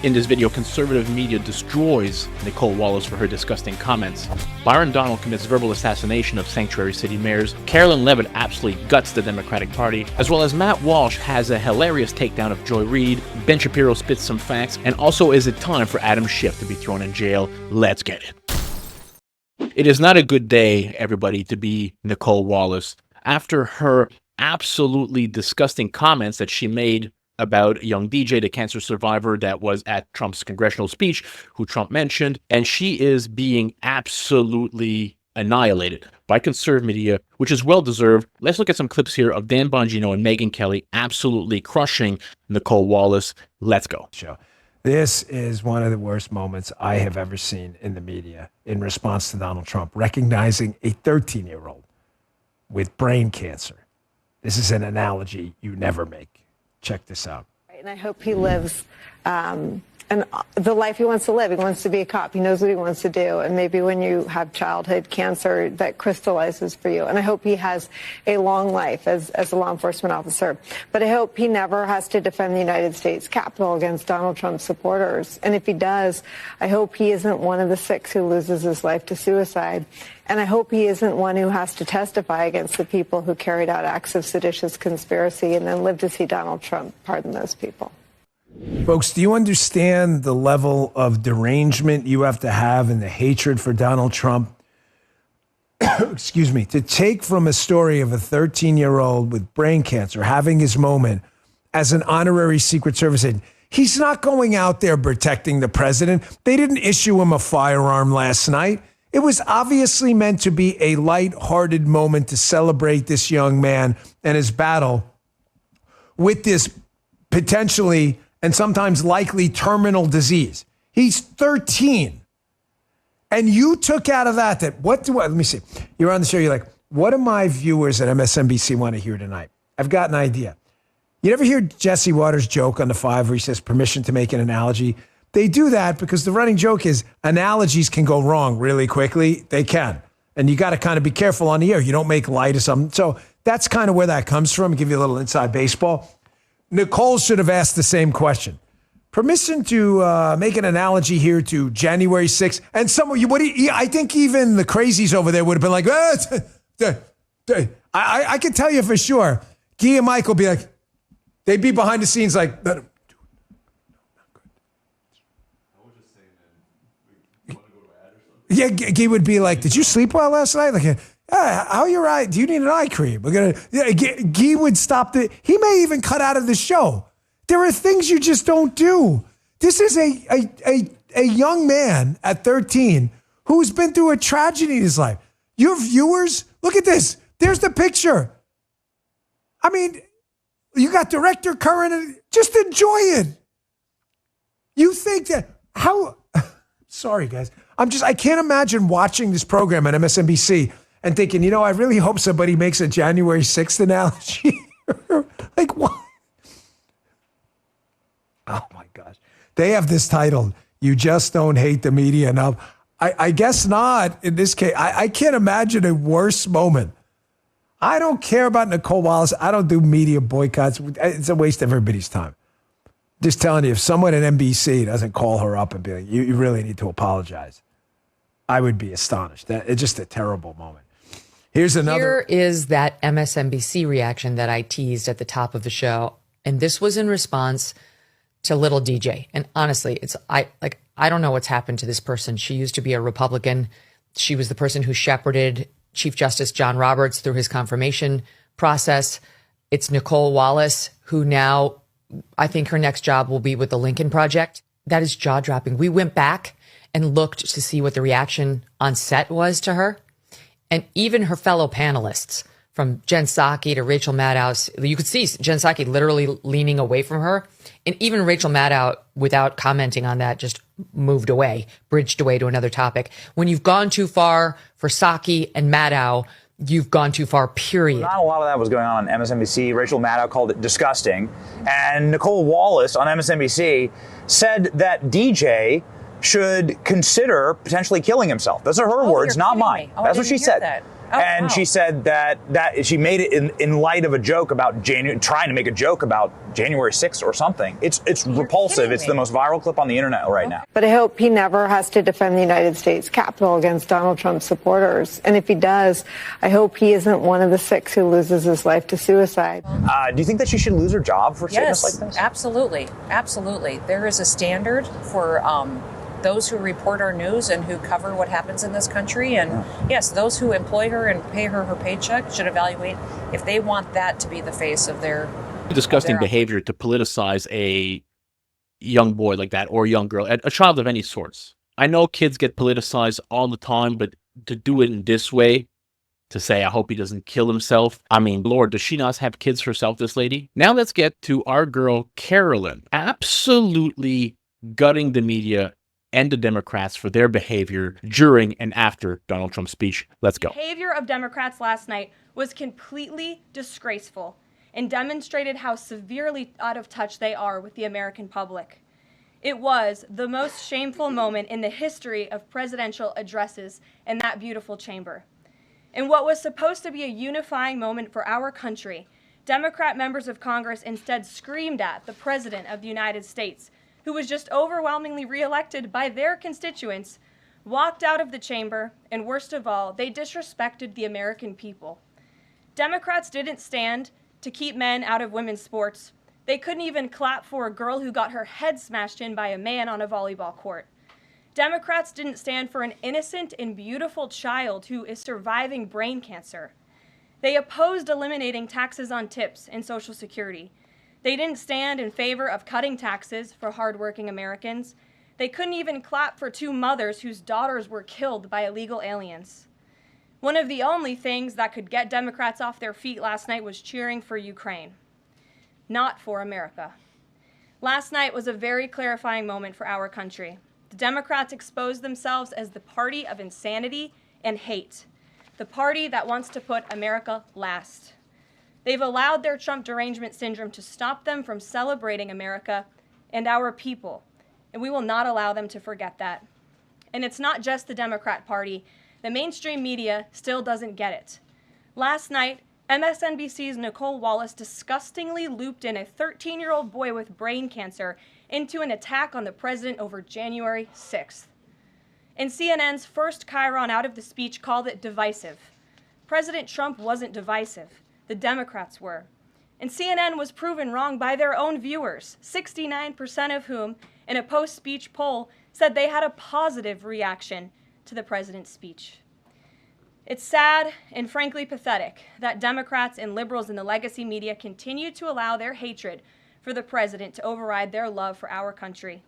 In this video, conservative media destroys NIcolle Wallace for her disgusting comments. Byron Donald commits verbal assassination of sanctuary city mayors. Karoline Leavitt absolutely guts the Democratic Party, as well as Matt Walsh has a hilarious takedown of Joy Reid. Ben Shapiro spits some facts, and also is it time for Adam Schiff to be thrown in jail? Let's get it. It is not a good day, everybody, to be NIcolle Wallace after her absolutely disgusting comments that she made about a young DJ, the cancer survivor that was at Trump's congressional speech, who Trump mentioned, and she is being absolutely annihilated by conservative media, which is well-deserved. Let's look at some clips here of Dan Bongino and Megyn Kelly absolutely crushing NIcolle Wallace. Let's go. This is one of the worst moments I have ever seen in the media in response to Donald Trump, recognizing a 13-year-old with brain cancer. This is an analogy you never make. Check this out. And I hope he lives and the life he wants to live. He wants to be a cop. He knows what he wants to do. And maybe when you have childhood cancer, that crystallizes for you. And I hope he has a long life as a law enforcement officer. But I hope he never has to defend the United States Capitol against Donald Trump's supporters. And if he does, I hope he isn't one of the 6 who loses his life to suicide. And I hope he isn't one who has to testify against the people who carried out acts of seditious conspiracy and then live to see Donald Trump pardon those people. Folks, do you understand the level of derangement you have to have and the hatred for Donald Trump? Excuse me, to take from a story of a 13-year-old with brain cancer having his moment as an honorary Secret Service agent. He's not going out there protecting the president. They didn't issue him a firearm last night. It was obviously meant to be a lighthearted moment to celebrate this young man and his battle with this potentially and sometimes likely terminal disease. He's 13. And you took out of that, let me see. You're on the show, you're like, what do my viewers at MSNBC want to hear tonight? I've got an idea. You ever hear Jesse Waters' joke on the 5 where he says permission to make an analogy? They do that because the running joke is analogies can go wrong really quickly. They can. And you got to kind of be careful on the air. You don't make light of something. So that's kind of where that comes from. I'll give you a little inside baseball. NIcolle should have asked the same question. Permission to make an analogy here to January 6th. And I think even the crazies over there would have been like, I can tell you for sure, Guy and Mike will be like, they'd be behind the scenes like, no, yeah, Guy would be like, did you sleep well last night? Like, how are your eye? Do you need an eye cream? Guy would stop he may even cut out of the show. There are things you just don't do. This is a young man at 13 who's been through a tragedy in his life. Your viewers, look at this. There's the picture. I mean, you got director Curran. Just enjoy it. You think that, sorry guys. I can't imagine watching this program at MSNBC and thinking, I really hope somebody makes a January 6th analogy. Like, what? Oh, my gosh. They have this title, You Just Don't Hate the Media Enough. I guess not in this case. I can't imagine a worse moment. I don't care about NIcolle Wallace. I don't do media boycotts. It's a waste of everybody's time. Just telling you, if someone at NBC doesn't call her up and be like, you really need to apologize, I would be astonished. It's just a terrible moment. Here's another. Here is that MSNBC reaction that I teased at the top of the show. And this was in response to little DJ. And honestly, I don't know what's happened to this person. She used to be a Republican. She was the person who shepherded Chief Justice John Roberts through his confirmation process. It's NIcolle Wallace, who now, I think her next job will be with the Lincoln Project. That is jaw-dropping. We went back and looked to see what the reaction on set was to her. And even her fellow panelists, from Jen Psaki to Rachel Maddow, you could see Jen Psaki literally leaning away from her. And even Rachel Maddow, without commenting on that, just moved away, bridged away to another topic. When you've gone too far for Psaki and Maddow, you've gone too far, period. Not a lot of that was going on MSNBC. Rachel Maddow called it disgusting. And NIcolle Wallace on MSNBC said that DJ should consider potentially killing himself. Those are her words, not mine. That's what she said. and wow. she said that she made it in light of a joke about trying to make a joke about January 6th or something. It's repulsive. It's the most viral clip on the internet right now. But I hope he never has to defend the United States Capitol against Donald Trump supporters. And if he does, I hope he isn't one of the 6 who loses his life to suicide. Do you think that she should lose her job for statements like this? Absolutely. Absolutely. There is a standard for those who report our news and who cover what happens in this country. And yes, those who employ her and pay her paycheck should evaluate if they want that to be the face of their disgusting behavior to politicize a young boy like that, or young girl, a child of any sorts. I know kids get politicized all the time, but to do it in this way, to say, I hope he doesn't kill himself. I mean, Lord, does she not have kids herself, this lady? Now let's get to our girl, Karoline. Absolutely gutting the media and the Democrats for their behavior during and after Donald Trump's speech. Let's go. The behavior of Democrats last night was completely disgraceful and demonstrated how severely out of touch they are with the American public. It was the most shameful moment in the history of presidential addresses in that beautiful chamber. In what was supposed to be a unifying moment for our country, Democrat members of Congress instead screamed at the President of the United States, who was just overwhelmingly reelected by their constituents, walked out of the chamber, and worst of all, they disrespected the American people. Democrats didn't stand to keep men out of women's sports. They couldn't even clap for a girl who got her head smashed in by a man on a volleyball court. Democrats didn't stand for an innocent and beautiful child who is surviving brain cancer. They opposed eliminating taxes on tips and Social Security. They didn't stand in favor of cutting taxes for hardworking Americans. They couldn't even clap for 2 mothers whose daughters were killed by illegal aliens. One of the only things that could get Democrats off their feet last night was cheering for Ukraine, not for America. Last night was a very clarifying moment for our country. The Democrats exposed themselves as the party of insanity and hate, the party that wants to put America last. They've allowed their Trump derangement syndrome to stop them from celebrating America and our people, and we will not allow them to forget that. And it's not just the Democrat Party. The mainstream media still doesn't get it. Last night, MSNBC's NIcolle Wallace disgustingly looped in a 13-year-old boy with brain cancer into an attack on the president over January 6th. And CNN's first chyron out of the speech called it divisive. President Trump wasn't divisive. The Democrats were. And CNN was proven wrong by their own viewers, 69% of whom, in a post-speech poll, said they had a positive reaction to the president's speech. It's sad and frankly pathetic that Democrats and liberals in the legacy media continue to allow their hatred for the president to override their love for our country.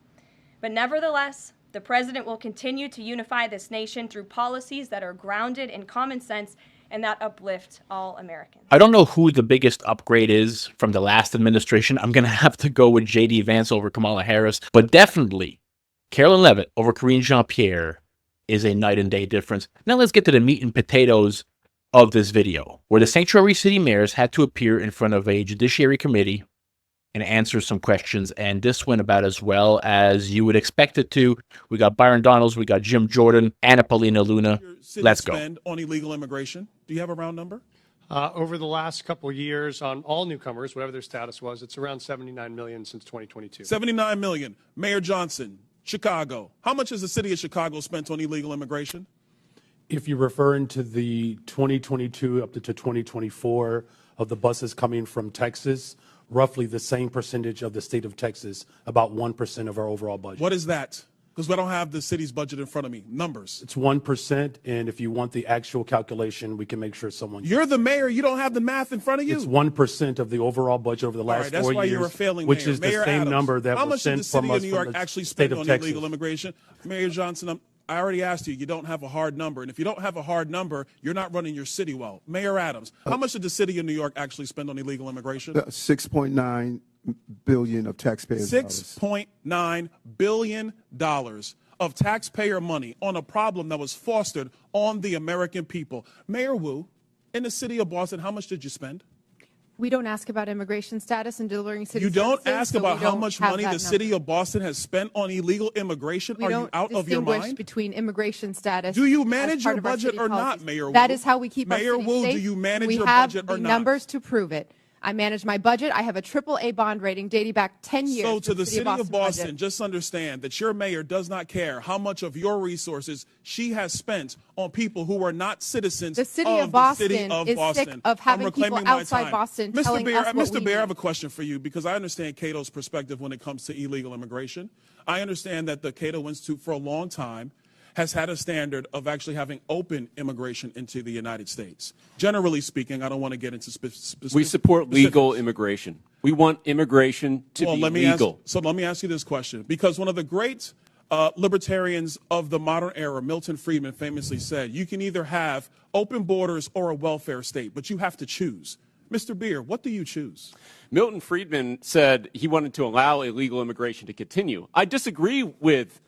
But nevertheless, the president will continue to unify this nation through policies that are grounded in common sense and that uplift all Americans. I don't know who the biggest upgrade is from the last administration. I'm going to have to go with J.D. Vance over Kamala Harris, but definitely Karoline Leavitt over Karine Jean-Pierre is a night and day difference. Now let's get to the meat and potatoes of this video, where the sanctuary city mayors had to appear in front of a judiciary committee and answer some questions, and this went about as well as you would expect it to. We got Byron Donalds, we got Jim Jordan, and Paulina Luna. Let's go. Spend on illegal immigration. Do you have a round number? Over the last couple of years, on all newcomers, whatever their status was, it's around $79 million since 2022. $79 million. Mayor Johnson, Chicago. How much has the city of Chicago spent on illegal immigration? If you're referring to the 2022 up to 2024 of the buses coming from Texas, roughly the same percentage of the state of Texas, about 1% of our overall budget. What is that? Because we don't have the city's budget in front of me. Numbers. It's 1%, and if you want the actual calculation, we can make sure someone... You're the mayor. You don't have the math in front of you. It's 1% of the overall budget over the last 4 years. That's why you're a failing which mayor. is Mayor the same Adams, number that how was much did sent the city from of us New from York the actually state spend of on Texas. illegal immigration? Mayor Johnson, I already asked you. You don't have a hard number. And if you don't have a hard number, you're not running your city well. Mayor Adams, how much did the city of New York actually spend on illegal immigration? $6.9 billion of taxpayers' $6.9 billion of taxpayer money on a problem that was fostered on the American people. Mayor Wu, in the city of Boston, how much did you spend? We don't ask about immigration status and delivering city You don't services, ask so about we how don't much have money that the city of Boston has spent on illegal immigration? We Are don't you out of your distinguish mind? between immigration status. Do you as manage part your of our budget city or not, policies. Mayor Wu? That is how we keep Mayor our city Wu, safe. do you manage we your have budget the or not? numbers to prove it. I manage my budget. I have a AAA bond rating dating back 10 years. So to the city of Boston, budget. just understand that your mayor does not care how much of your resources she has spent on people who are not citizens The city of of Boston the city of is Boston. sick of having I'm people reclaiming my outside time. Boston Mr. telling Bear, us what Mr. we Bear, I have need. a question for you because I understand Cato's perspective when it comes to illegal immigration. I understand that the Cato Institute for a long time has had a standard of actually having open immigration into the United States. Generally speaking, I don't want to get into specifics. We support legal immigration. We want immigration to be legal. Let me ask you this question, because one of the great libertarians of the modern era, Milton Friedman, famously said, you can either have open borders or a welfare state, but you have to choose. Mr. Beer, what do you choose? Milton Friedman said he wanted to allow illegal immigration to continue. I disagree with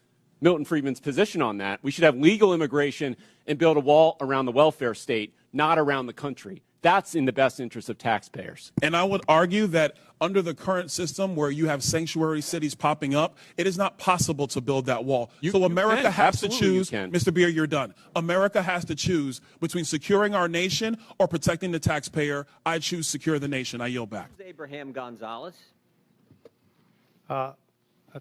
Milton Friedman's position on that. We should have legal immigration and build a wall around the welfare state, not around the country. That's in the best interest of taxpayers. And I would argue that under the current system where you have sanctuary cities popping up, it is not possible to build that wall. So America has to choose. Mr. Beer, you're done. America has to choose between securing our nation or protecting the taxpayer. I choose secure the nation. I yield back. Abraham Gonzalez.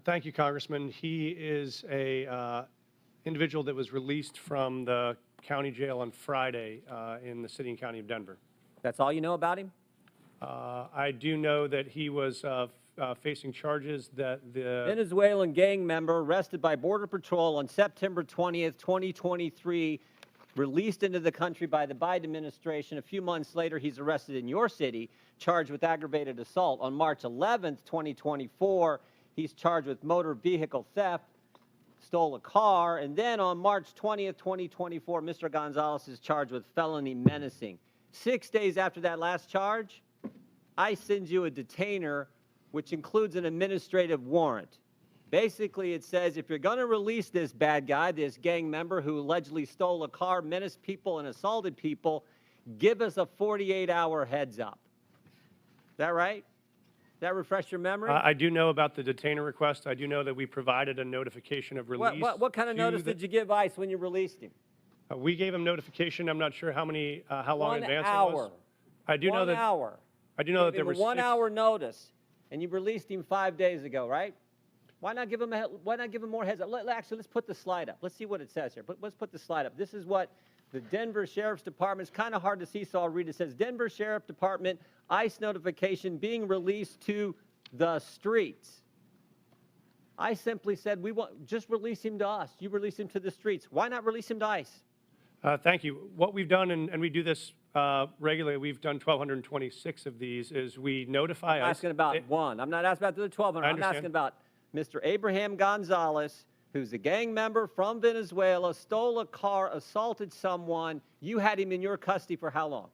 Thank you, Congressman. He is a individual that was released from the county jail on Friday in the city and county of Denver. That's all you know about him? I do know that he was facing charges that the Venezuelan gang member arrested by Border Patrol on September 20th, 2023, released into the country by the Biden administration. A few months later, he's arrested in your city, charged with aggravated assault. On March 11th, 2024, he's charged with motor vehicle theft, stole a car, and then on March 20th, 2024, Mr. Gonzalez is charged with felony menacing. 6 days after that last charge, I send you a detainer, which includes an administrative warrant. Basically, it says if you're going to release this bad guy, this gang member who allegedly stole a car, menaced people, and assaulted people, give us a 48-hour heads up. Is that right? That refresh your memory? I do know about the detainer request. I do know that we provided a notification of release. What kind of notice did you give ICE when you released him? We gave him notification. I'm not sure how long in advance 1 hour. it was. I do know that. 1 hour. I do know that there were 1 hour notice, and you released him 5 days ago, right? Why not give him more heads up? Actually, let's put the slide up. Let's see what it says here. Let's put the slide up. This is what the Denver Sheriff's Department, it's kind of hard to see, so I'll read it. It says, Denver Sheriff Department, ICE notification being released to the streets. I simply said, just release him to us. You release him to the streets. Why not release him to ICE? Thank you. What we've done, and we do this regularly, we've done 1,226 of these, is we notify I'm ICE. asking about one. I'm not asking about the other 1,200. I'm asking about Mr. Abraham Gonzalez, who's a gang member from Venezuela, stole a car, assaulted someone. You had him in your custody for how long?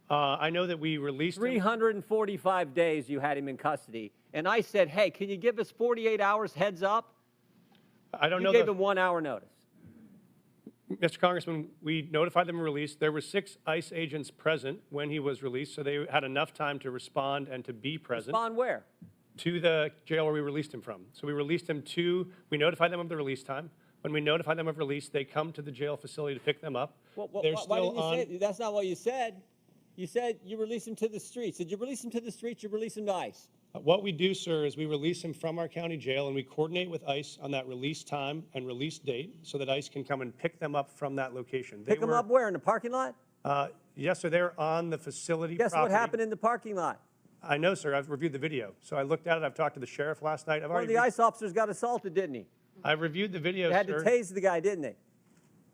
I know that we released 345 days you had him in custody. And I said, hey, can you give us 48 hours heads up? I don't know. You gave him 1 hour notice. Mr. Congressman, we notified them of release. There were 6 ICE agents present when he was released, so they had enough time to respond and to be present. Respond where? To the jail where we released him from. So we released him we notified them of the release time. When we notify them of release, they come to the jail facility to pick them up. Why didn't you say it? That's not what you said. You said you release him to the streets. Did you release him to the streets? You release him to ICE? What we do, sir, is we release him from our county jail, and we coordinate with ICE on that release time and release date so that ICE can come and pick them up from that location. Pick them up where? In the parking lot? Yes, sir. They're on the facility property. Guess what happened in the parking lot? I know, sir. I've reviewed the video. So I looked at it. I've talked to the sheriff last night. One of the ICE officers got assaulted, didn't he? I've reviewed the video, They had sir. to tase the guy, didn't they?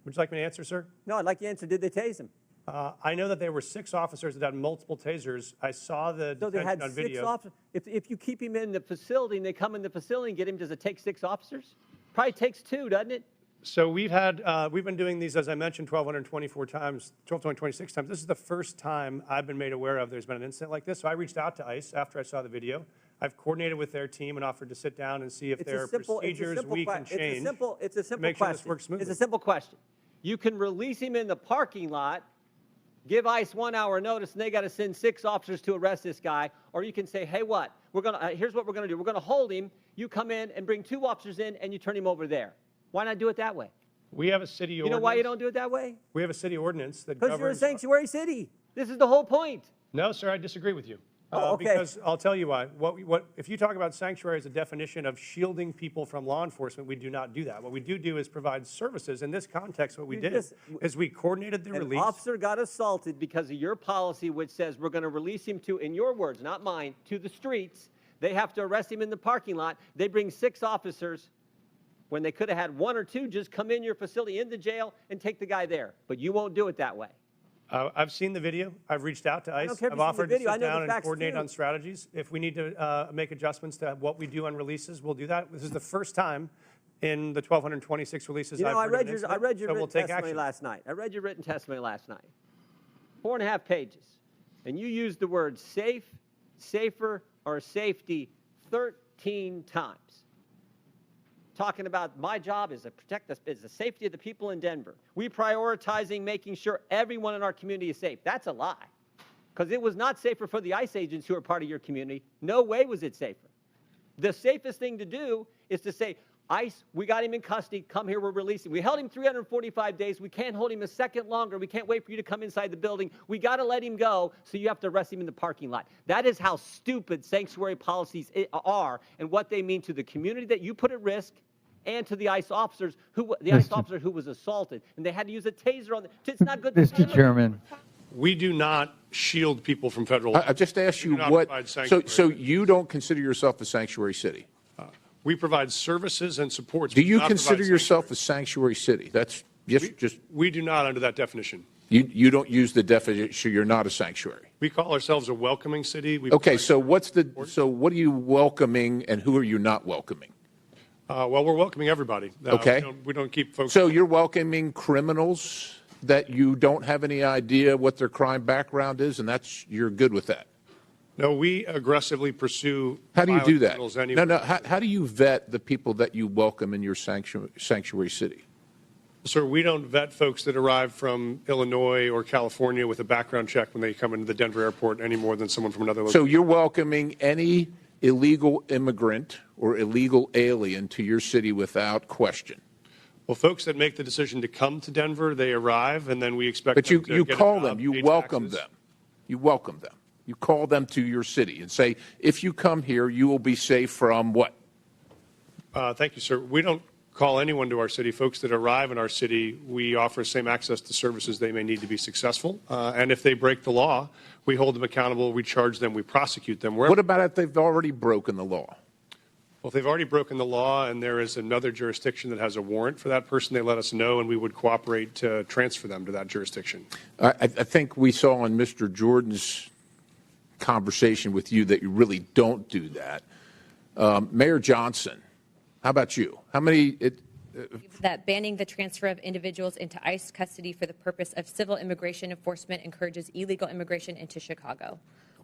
Would you like me to answer, sir? No, I'd like you to answer. Did they tase him? I know that there were 6 officers that had multiple tasers. I saw the So they had on 6 video. officers. If you keep him in the facility and they come in the facility and get him, does it take 6 officers? Probably takes 2, doesn't it? So we've been doing these, as I mentioned, 1,224 times, 1,226 times. This is the first time I've been made aware of there's been an incident like this. So I reached out to ICE after I saw the video. I've coordinated with their team and offered to sit down and see if there are procedures we can change. It's a simple make sure question. this works smoothly. It's a simple question. You can release him in the parking lot, give ICE 1 hour notice, and they got to send 6 officers to arrest this guy. Or you can say, hey, what? Here's what we're going to do. We're going to hold him. You come in and bring 2 officers in, and you turn him over there. Why not do it that way? We have a city ordinance. You know why you don't do it that way? We have a city ordinance that governs. Because you're a sanctuary city. This is the whole point. No, sir, I disagree with you. Okay. Because I'll tell you why. If you talk about sanctuary as a definition of shielding people from law enforcement, we do not do that. What we do is provide services. In this context, what we did is we coordinated the release. An officer got assaulted because of your policy, which says we're going to release him to, in your words, not mine, to the streets. They have to arrest him in the parking lot. They bring 6 officers when they could have had 1 or 2 just come in your facility, in the jail, and take the guy there. But you won't do it that way. I've seen the video. I've reached out to ICE. I've offered to sit down and coordinate on strategies. If we need to make adjustments to what we do on releases, we'll do that. This is the first time in the 1,226 releases I've heard of an incident, I read your so written we'll take testimony action. last night. I read your written testimony last night. 4.5 pages. And you used the words safe, safer, or safety 13 times. Talking about my job is to protect the safety of the people in Denver. We prioritizing making sure everyone in our community is safe. That's a lie. Because it was not safer for the ICE agents who are part of your community. No way was it safer. The safest thing to do is to say, ICE, we got him in custody. Come here, we're releasing. We held him 345 days. We can't hold him a second longer. We can't wait for you to come inside the building. We got to let him go, so you have to arrest him in the parking lot. That is how stupid sanctuary policies are and what they mean to the community that you put at risk and to the ICE officers ICE officer who was assaulted. And they had to use a taser on them. It's not good. Mr. Chairman. We do not shield people from federal. I just asked you what. So you don't consider yourself a sanctuary city? We provide services and supports. Do you consider yourself a sanctuary city? That's just. We do not under that definition. You don't use the definition. You're not a sanctuary. We call ourselves a welcoming city. Okay, so what are you welcoming and who are you not welcoming? Well, we're welcoming everybody. Okay. We don't keep folks. So you're welcoming criminals that you don't have any idea what their crime background is, and you're good with that? No, we aggressively pursue. How do you do that? Anyway. No. How do you vet the people that you welcome in your sanctuary city? Sir, we don't vet folks that arrive from Illinois or California with a background check when they come into the Denver airport any more than someone from another location. So you're welcoming any illegal immigrant or illegal alien to your city without question? Well, folks that make the decision to come to Denver, they arrive, and then we expect but them to you get call a them, job, you pay welcome taxes. them. You welcome them. You call them to your city and say, if you come here, you will be safe from what? Thank you, sir. We don't call anyone to our city. Folks that arrive in our city, we offer same access to services they may need to be successful. And if they break the law, we hold them accountable, we charge them, we prosecute them. What about if they've already broken the law? Well, if they've already broken the law and there is another jurisdiction that has a warrant for that person, they let us know and we would cooperate to transfer them to that jurisdiction. I think we saw in Mr. Jordan's conversation with you that you really don't do that. Mayor Johnson, how about you? How many? That banning the transfer of individuals into ICE custody for the purpose of civil immigration enforcement encourages illegal immigration into Chicago.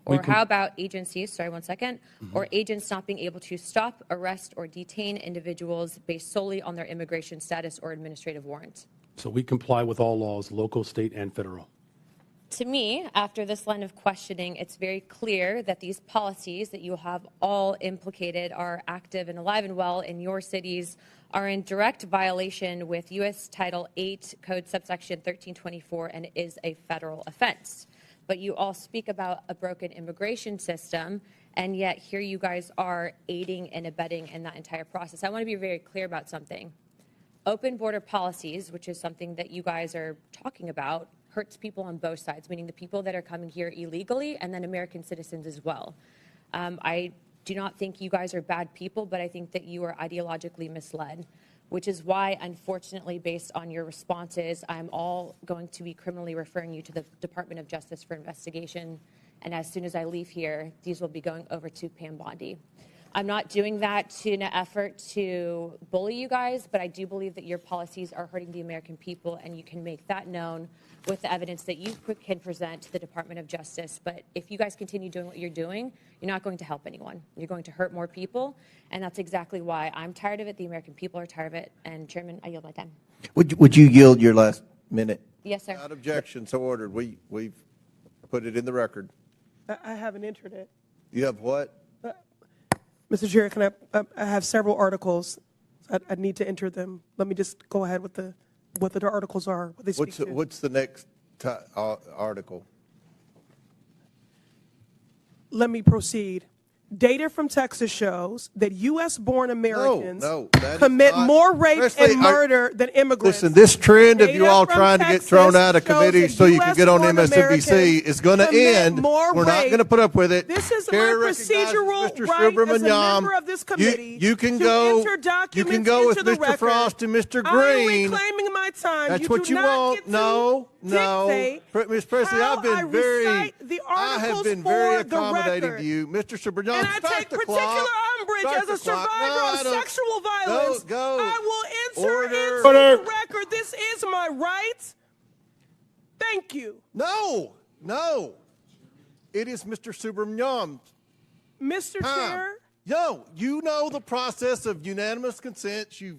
Or how about agencies, or agents not being able to stop, arrest, or detain individuals based solely on their immigration status or administrative warrant? So we comply with all laws, local, state, and federal. To me, after this line of questioning, it's very clear that these policies that you have all implicated are active and alive and well in your cities, are in direct violation with U.S. Title 8, Code subsection 1324, and is a federal offense. But you all speak about a broken immigration system, and yet here you guys are aiding and abetting in that entire process. I want to be very clear about something. Open border policies, which is something that you guys are talking about, hurts people on both sides, meaning the people that are coming here illegally and then American citizens as well. I do not think you guys are bad people, but I think that you are ideologically misled, which is why, unfortunately, based on your responses, I'm all going to be criminally referring you to the Department of Justice for investigation. And as soon as I leave here, these will be going over to Pam Bondi. I'm not doing that in an effort to bully you guys, but I do believe that your policies are hurting the American people, and you can make that known with the evidence that you can present to the Department of Justice. But if you guys continue doing what you're doing, you're not going to help anyone. You're going to hurt more people, and that's exactly why I'm tired of it. The American people are tired of it. And Chairman, I yield my time. Would you yield your last minute, Yes, sir. Without objection, so ordered. We've put it in the record. I haven't entered it. You have what? Mr. Chair, can I have several articles. I need to enter them. Let me just go ahead with what the articles are. What they speak to. What's the next article? Let me proceed. Data from Texas shows that U.S.-born Americans commit more rape and murder than immigrants. Listen, this trend of you all trying to get thrown out of committees so you can get on MSNBC is going to end. We're not going to put up with it. This is my procedural right as a member of this committee you can go, enter documents you can go with into the Mr. record. Frost and Mr. I'm Green. reclaiming my time. That's what you want. No. Ms. Presley, I've been very accommodating to you. Mr. Subrignon, and I take particular umbrage as a survivor of sexual violence. I will enter into the record. This is my right. Thank you. No. It is Mr. Subrignon. Mr. Chair. No, you know the process of unanimous consent. You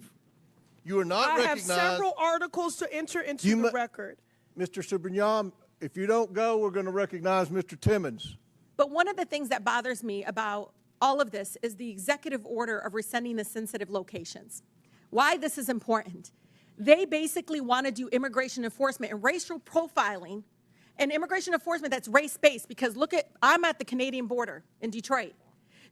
are not recognized. I have several articles to enter into the record. Mr. Subrignon, if you don't go, we're going to recognize Mr. Timmons. But one of the things that bothers me about all of this is the executive order of rescinding the sensitive locations. Why this is important. They basically want to do immigration enforcement and racial profiling and immigration enforcement that's race-based, because I'm at the Canadian border in Detroit.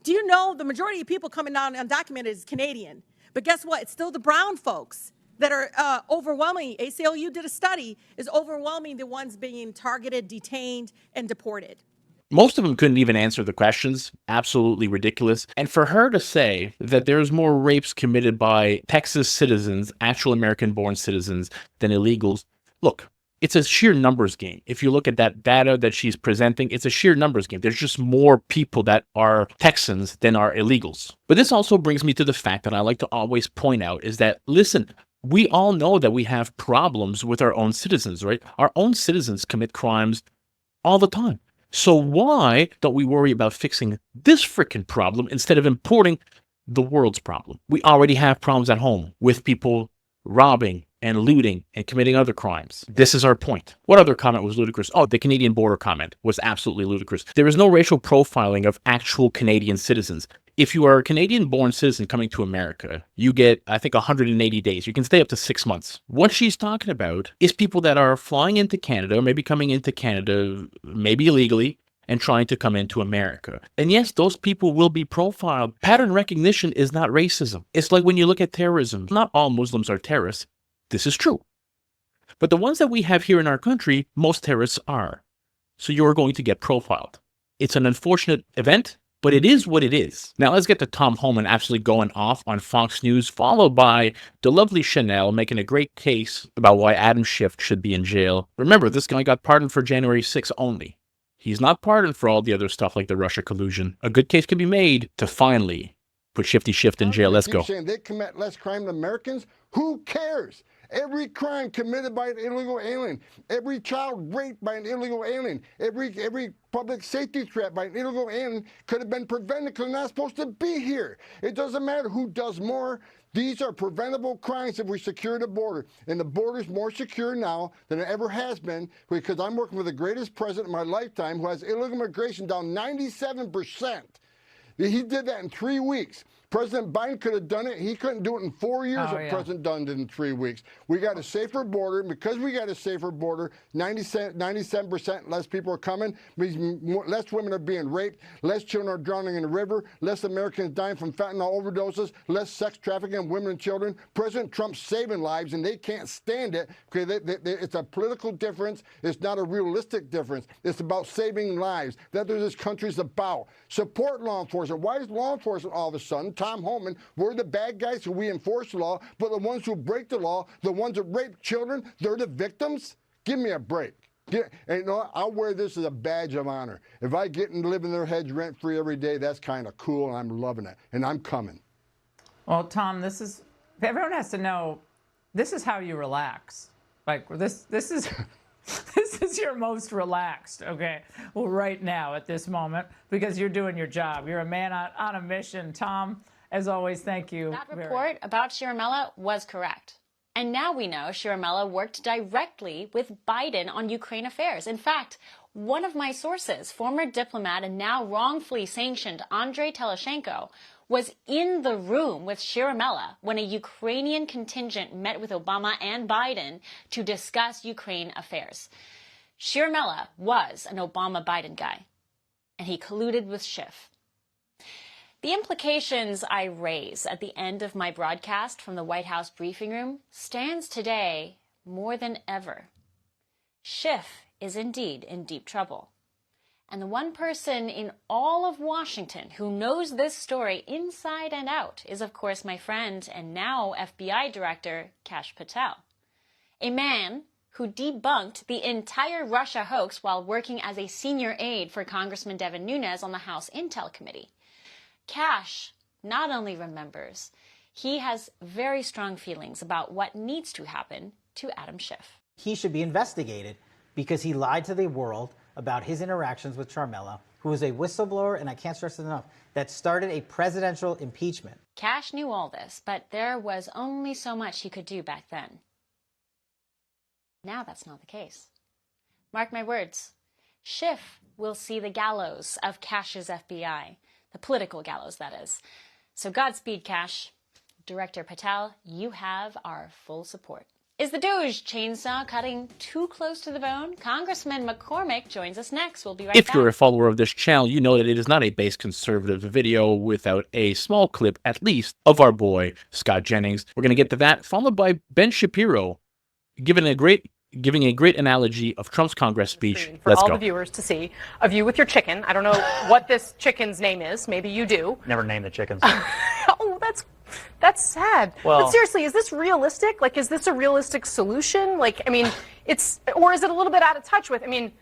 Do you know the majority of people coming down undocumented is Canadian? But guess what? It's still the brown folks that are overwhelming. ACLU did a study, is overwhelming the ones being targeted, detained, and deported. Most of them couldn't even answer the questions. Absolutely ridiculous. And for her to say that there's more rapes committed by Texas citizens, actual American-born citizens, than illegals, look, it's a sheer numbers game. If you look at that data that she's presenting, it's a sheer numbers game. There's just more people that are Texans than are illegals. But this also brings me to the fact that I like to always point out is that, listen, we all know that we have problems with our own citizens, right? Our own citizens commit crimes all the time. So why don't we worry about fixing this frickin' problem instead of importing the world's problem? We already have problems at home with people robbing and looting and committing other crimes. This is our point. What other comment was ludicrous? Oh, the Canadian border comment was absolutely ludicrous. There is no racial profiling of actual Canadian citizens. If you are a Canadian-born citizen coming to America, you get, I think, 180 days. You can stay up to 6 months. What she's talking about is people that are flying into Canada, or maybe coming into Canada, maybe illegally, and trying to come into America. And yes, those people will be profiled. Pattern recognition is not racism. It's like when you look at terrorism. Not all Muslims are terrorists. This is true. But the ones that we have here in our country, most terrorists are. So you're going to get profiled. It's an unfortunate event, but it is what it is. Now let's get to Tom Homan actually going off on Fox News, followed by the lovely Chanel making a great case about why Adam Schiff should be in jail. Remember, this guy got pardoned for January 6th only. He's not pardoned for all the other stuff like the Russia collusion. A good case can be made to finally put Shifty Schiff in jail. Let's go. Saying they commit less crime than Americans? Who cares? Every crime committed by an illegal alien, every child raped by an illegal alien, every public safety threat by an illegal alien could have been prevented because they're not supposed to be here. It doesn't matter who does more. These are preventable crimes if we secure the border. And the border's more secure now than it ever has been because I'm working with the greatest president in my lifetime who has illegal immigration down 97%. He did that in 3 weeks. President Biden could have done it. He couldn't do it in 4 years. President done it in 3 weeks. We got a safer border. And because we got a safer border, 97% less people are coming. Less women are being raped. Less children are drowning in the river. Less Americans dying from fentanyl overdoses. Less sex trafficking of women and children. President Trump's saving lives, and they can't stand it because it's a political difference. It's not a realistic difference. It's about saving lives. That's what this country's about. Support law enforcement. Why is law enforcement all of a sudden? Tom Homan, we're the bad guys who we enforce the law, but the ones who break the law, the ones that rape children, they're the victims? Give me a break. And you know what? I'll wear this as a badge of honor. If I get and live in their heads rent-free every day, that's kind of cool, and I'm loving it. And I'm coming. Well, Tom, everyone has to know, this is how you relax. Like, this is... This is your most relaxed, okay? Well, right now at this moment, because you're doing your job. You're a man on a mission. Tom, as always, thank you. That report about Shiramella was correct. And now we know Shapiro worked directly with Biden on Ukraine affairs. In fact, one of my sources, former diplomat and now wrongfully sanctioned Andrei Teleshenko, was in the room with Shapiro when a Ukrainian contingent met with Obama and Biden to discuss Ukraine affairs. Shapiro was an Obama-Biden guy, and he colluded with Schiff. The implications I raise at the end of my broadcast from the White House briefing room stands today more than ever. Schiff is indeed in deep trouble. And the one person in all of Washington who knows this story inside and out is, of course, my friend and now FBI Director, Kash Patel. A man who debunked the entire Russia hoax while working as a senior aide for Congressman Devin Nunes on the House Intel Committee. Kash not only remembers, he has very strong feelings about what needs to happen to Adam Schiff. He should be investigated because he lied to the world about his interactions with Sharmella, who is a whistleblower, and I can't stress it enough, that started a presidential impeachment. Kash knew all this, but there was only so much he could do back then. Now that's not the case. Mark my words, Schiff will see the gallows of Kash's FBI. The political gallows, that is. So Godspeed, Kash. Director Patel, you have our full support. Is the Doge chainsaw cutting too close to the bone? Congressman McCormick joins us next. We'll be right back. If you're a follower of this channel, you know that it is not a base conservative video without a small clip, at least, of our boy, Scott Jennings. We're going to get to that, followed by Ben Shapiro, giving a great analogy of Trump's Congress speech. For all the viewers to see of you with your chicken. I don't know what this chicken's name is. Maybe you do. Never name the chickens. Oh, that's sad. Well, but seriously, is this realistic? Like, is this a realistic solution? Like, I mean, or is it a little bit out of touch with, I mean,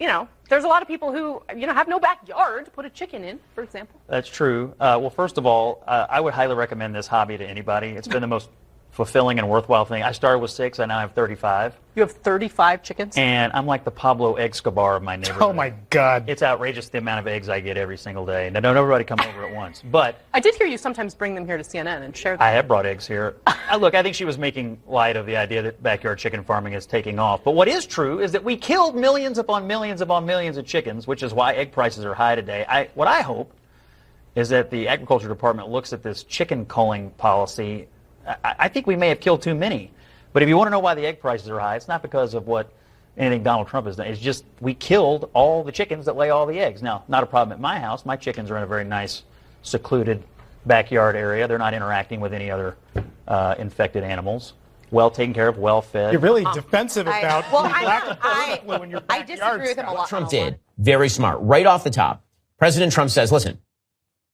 you know, there's a lot of people who, you know, have no backyard to put a chicken in, for example. That's true. Well, first of all, I would highly recommend this hobby to anybody. It's been the most fulfilling and worthwhile thing. I started with 6, I now have 35. You have 35 chickens? And I'm like the Pablo Escobar of my neighborhood. Oh my God. It's outrageous the amount of eggs I get every single day. Now, don't everybody come over at once. But I did hear you sometimes bring them here to CNN and share them. I have brought eggs here. Look, I think she was making light of the idea that backyard chicken farming is taking off. But what is true is that we killed millions upon millions upon millions of chickens, which is why egg prices are high today. What I hope is that the Agriculture Department looks at this chicken culling policy. I think we may have killed too many. But if you want to know why the egg prices are high, it's not because of anything Donald Trump has done. It's just we killed all the chickens that lay all the eggs. Now, not a problem at my house. My chickens are in a very nice, secluded backyard area. They're not interacting with any other infected animals. Well taken care of, well fed. You're really defensive about well, the lack of bird flu in your backyard. I disagree with him a lot. Trump did, very smart, right off the top. President Trump says, listen,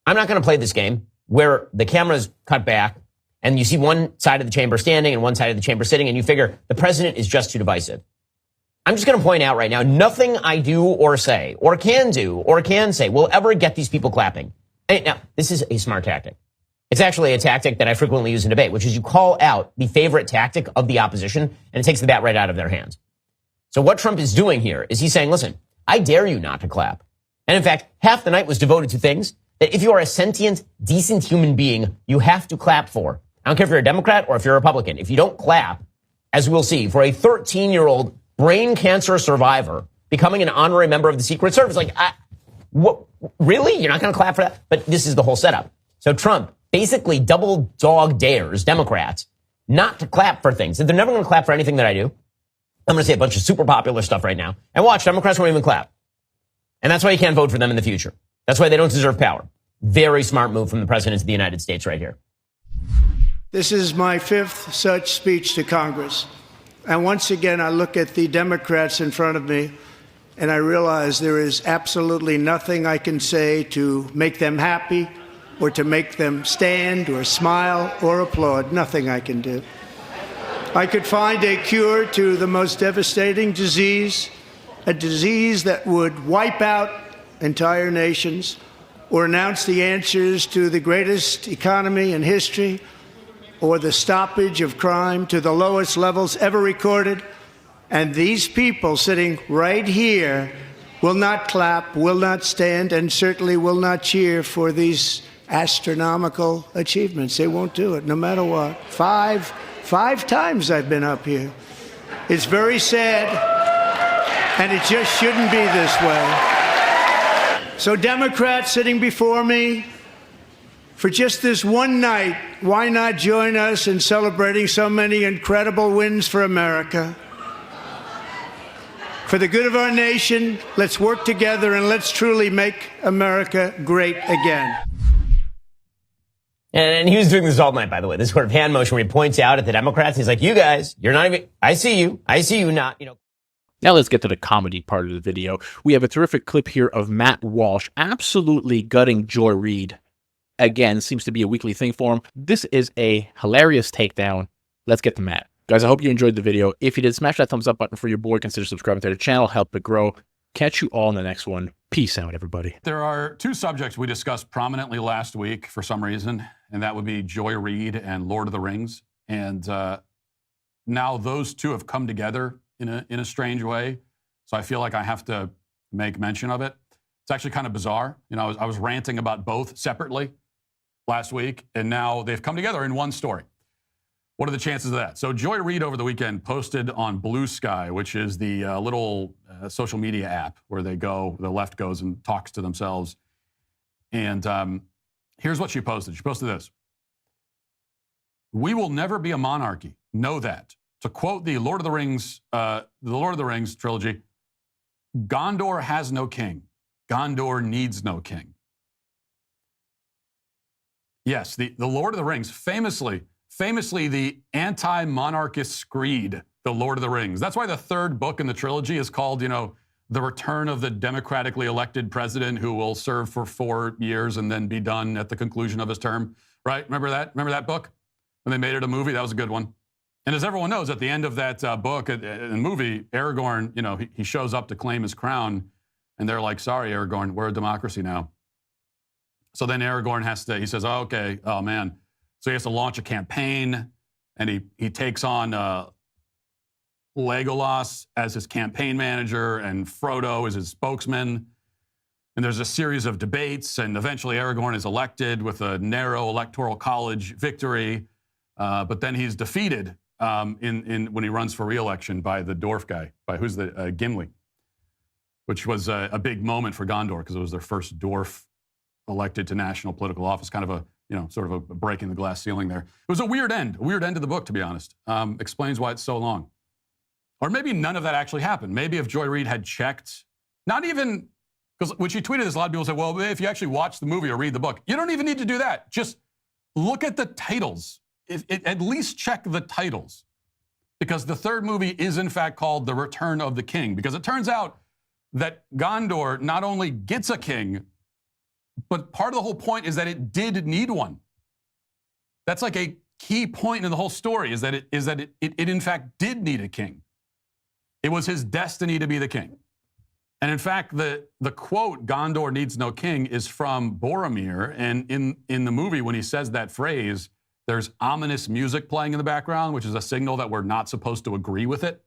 I'm not going to play this game where the camera's cut back and you see one side of the chamber standing and one side of the chamber sitting, and you figure the president is just too divisive. I'm just going to point out right now, nothing I do or say or can say will ever get these people clapping. Now, this is a smart tactic. It's actually a tactic that I frequently use in debate, which is you call out the favorite tactic of the opposition, and it takes the bat right out of their hands. So what Trump is doing here is he's saying, listen, I dare you not to clap. And in fact, half the night was devoted to things that if you are a sentient, decent human being, you have to clap for. I don't care if you're a Democrat or if you're a Republican. If you don't clap, as we'll see, for a 13-year-old brain cancer survivor becoming an honorary member of the Secret Service, what? Really? You're not going to clap for that? But this is the whole setup. So Trump basically double dog dares Democrats not to clap for things. They're never going to clap for anything that I do. I'm going to say a bunch of super popular stuff right now. And watch, Democrats won't even clap. And that's why you can't vote for them in the future. That's why they don't deserve power. Very smart move from the President of the United States right here. This is my 5th such speech to Congress. And once again, I look at the Democrats in front of me, and I realize there is absolutely nothing I can say to make them happy or to make them stand or smile or applaud. Nothing I can do. I could find a cure to the most devastating disease, a disease that would wipe out entire nations, or announce the answers to the greatest economy in history, or the stoppage of crime to the lowest levels ever recorded. And these people sitting right here will not clap, will not stand, and certainly will not cheer for these astronomical achievements. They won't do it, no matter what. 5 5 times I've been up here. It's very sad, and it just shouldn't be this way. So Democrats sitting before me, for just this one night, why not join us in celebrating so many incredible wins for America? For the good of our nation, let's work together and let's truly make America great again. And he was doing this all night, by the way, this sort of hand motion where he points out at the Democrats. He's like, you guys, you're not even, I see you not, you know. Now let's get to the comedy part of the video. We have a terrific clip here of Matt Walsh absolutely gutting Joy Reid. Again, seems to be a weekly thing for him. This is a hilarious takedown. Let's get to Matt. Guys, I hope you enjoyed the video. If you did, smash that thumbs up button for your boy. Consider subscribing to the channel. Help it grow. Catch you all in the next one. Peace out, everybody. There are 2 subjects we discussed prominently last week for some reason, and that would be Joy Reid and Lord of the Rings. And now those 2 have come together in a strange way. So I feel like I have to make mention of it. It's actually kind of bizarre. You know, I was ranting about both separately last week, and now they've come together in one story. What are the chances of that? So Joy Reid over the weekend posted on Blue Sky, which is the little social media app where the left goes and talks to themselves. And here's what she posted. She posted this. "We will never be a monarchy. Know that." To quote the Lord of the Rings trilogy, "Gondor has no king. Gondor needs no king." Yes, the Lord of the Rings, famously the anti-monarchist screed, the Lord of the Rings. That's why the 3rd book in the trilogy is called, you know, The Return of the Democratically Elected President who will serve for 4 years and then be done at the conclusion of his term, right? Remember that book? When they made it a movie, that was a good one. And as everyone knows, at the end of that book, in the movie, Aragorn, you know, he shows up to claim his crown, and they're like, "Sorry, Aragorn, we're a democracy now." So then Aragorn he says, "Oh, okay, oh man." So he has to launch a campaign, and he takes on Legolas as his campaign manager, and Frodo is his spokesman. And there's a series of debates, and eventually Aragorn is elected with a narrow electoral college victory. But then he's defeated when he runs for re-election by the dwarf guy, who's the Gimli, which was a big moment for Gondor because it was their first dwarf elected to national political office, kind of a, you know, sort of a breaking the glass ceiling there. It was a weird end to the book, to be honest. Explains why it's so long. Or maybe none of that actually happened. Maybe if Joy Reid had checked, not even, because when she tweeted this, a lot of people said, well, if you actually watch the movie or read the book, you don't even need to do that. Just look at the titles. At least check the titles. Because the 3rd movie is in fact called The Return of the King. Because it turns out that Gondor not only gets a king, but part of the whole point is that it did need one. That's like a key point in the whole story, is that it in fact did need a king. It was his destiny to be the king. And in fact, the quote, "Gondor needs no king," is from Boromir. And in the movie, when he says that phrase, there's ominous music playing in the background, which is a signal that we're not supposed to agree with it,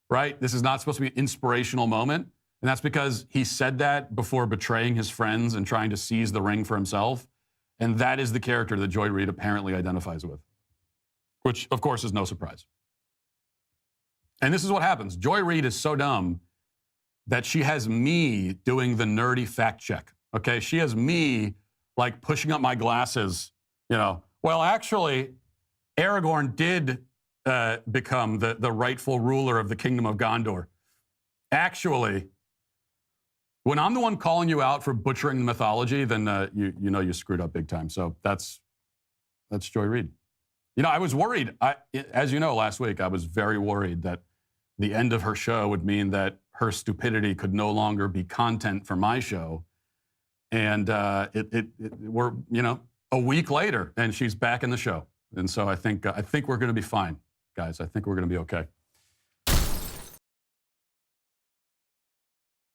right? This is not supposed to be an inspirational moment. And that's because he said that before betraying his friends and trying to seize the ring for himself. And that is the character that Joy Reid apparently identifies with, which, of course, is no surprise. And this is what happens. Joy Reid is so dumb that she has me doing the nerdy fact check, okay? She has me, like, pushing up my glasses, you know. Well, actually, Aragorn did become the rightful ruler of the kingdom of Gondor. Actually, when I'm the one calling you out for butchering the mythology, then you know you screwed up big time. So that's Joy Reid. You know, I was worried. As you know, last week, I was very worried that the end of her show would mean that her stupidity could no longer be content for my show. And we're, you know, a week later, and she's back in the show. And so I think we're going to be fine, guys. I think we're going to be okay.